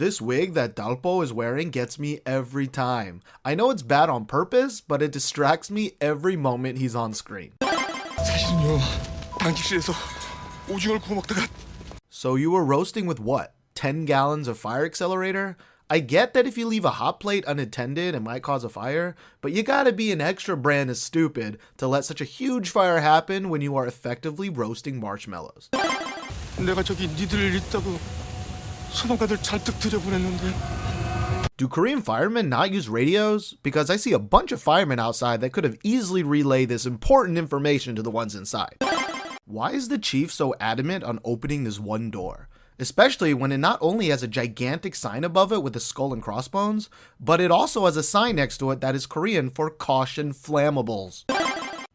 This wig that Dalpo is wearing gets me every time. I know it's bad on purpose, but it distracts me every moment he's on screen. 사실은요, 당직실에서 오징어를 구워 먹다가. So you were roasting with what? 10 gallons of fire accelerator? I get that if you leave a hot plate unattended, it might cause a fire, but you gotta be an extra brand of stupid to let such a huge fire happen when you are effectively roasting marshmallows. 내가 저기 니들을 있다고 소방관들 잔뜩 들여보냈는데. Do Korean firemen not use radios? Because I see a bunch of firemen outside that could have easily relayed this important information to the ones inside. Why is the chief so adamant on opening this one door? Especially when it not only has a gigantic sign above it with a skull and crossbones, but it also has a sign next to it that is Korean for caution flammables.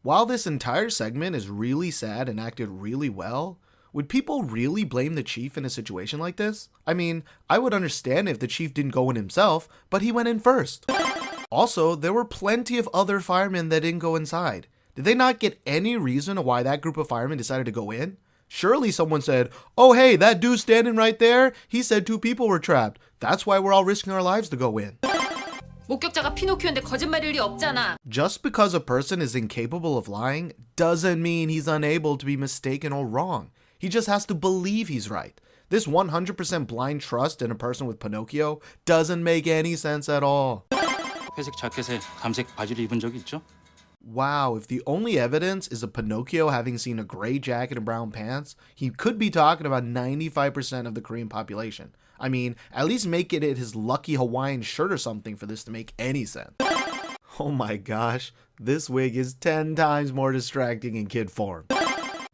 While this entire segment is really sad and acted really well, would people really blame the chief in a situation like this? I mean, I would understand if the chief didn't go in himself, but he went in first. Also, there were plenty of other firemen that didn't go inside. Did they not get any reason why that group of firemen decided to go in? Surely someone said, oh hey, that dude standing right there, he said 2 people were trapped. That's why we're all risking our lives to go in. 목격자가 피노키오인데 거짓말일 리 없잖아. Just because a person is incapable of lying doesn't mean he's unable to be mistaken or wrong. He just has to believe he's right. This 100% blind trust in a person with Pinocchio doesn't make any sense at all. 회색 자켓에 감색 바지를 입은 적이 있죠? Wow, if the only evidence is a Pinocchio having seen a gray jacket and brown pants, he could be talking about 95% of the Korean population. I mean, at least make it his lucky Hawaiian shirt or something for this to make any sense. Oh my gosh, this wig is 10 times more distracting in kid form.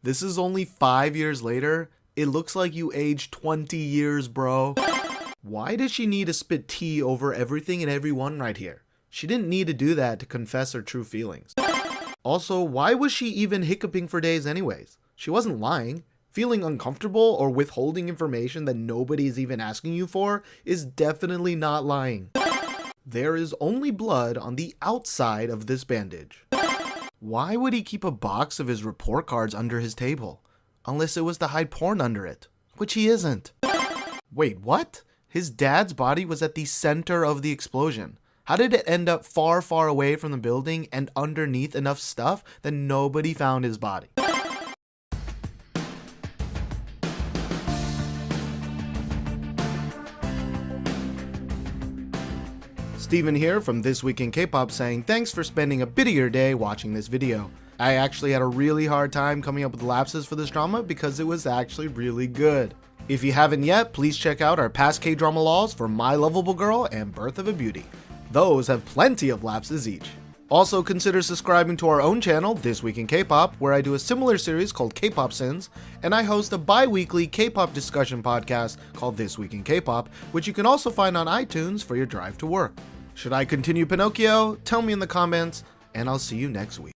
This is only 5 years later. It looks like you aged 20 years, bro. Why does she need to spit tea over everything and everyone right here? She didn't need to do that to confess her true feelings. Also, why was she even hiccuping for days anyways? She wasn't lying. Feeling uncomfortable or withholding information that nobody is even asking you for is definitely not lying. There is only blood on the outside of this bandage. Why would he keep a box of his report cards under his table? Unless it was to hide porn under it, which he isn't. Wait, what? His dad's body was at the center of the explosion. How did it end up far, far away from the building and underneath enough stuff that nobody found his body? Steven here from This Week in K-Pop saying thanks for spending a bit of your day watching this video. I actually had a really hard time coming up with lapses for this drama because it was actually really good. If you haven't yet, please check out our past K-drama LoLs for My Lovable Girl and Birth of a Beauty. Those have plenty of lapses each. Also consider subscribing to our own channel, This Week in K-Pop, where I do a similar series called K-Pop Sins, and I host a bi-weekly K-pop discussion podcast called This Week in K-Pop, which you can also find on iTunes for your drive to work. Should I continue Pinocchio? Tell me in the comments, and I'll see you next week.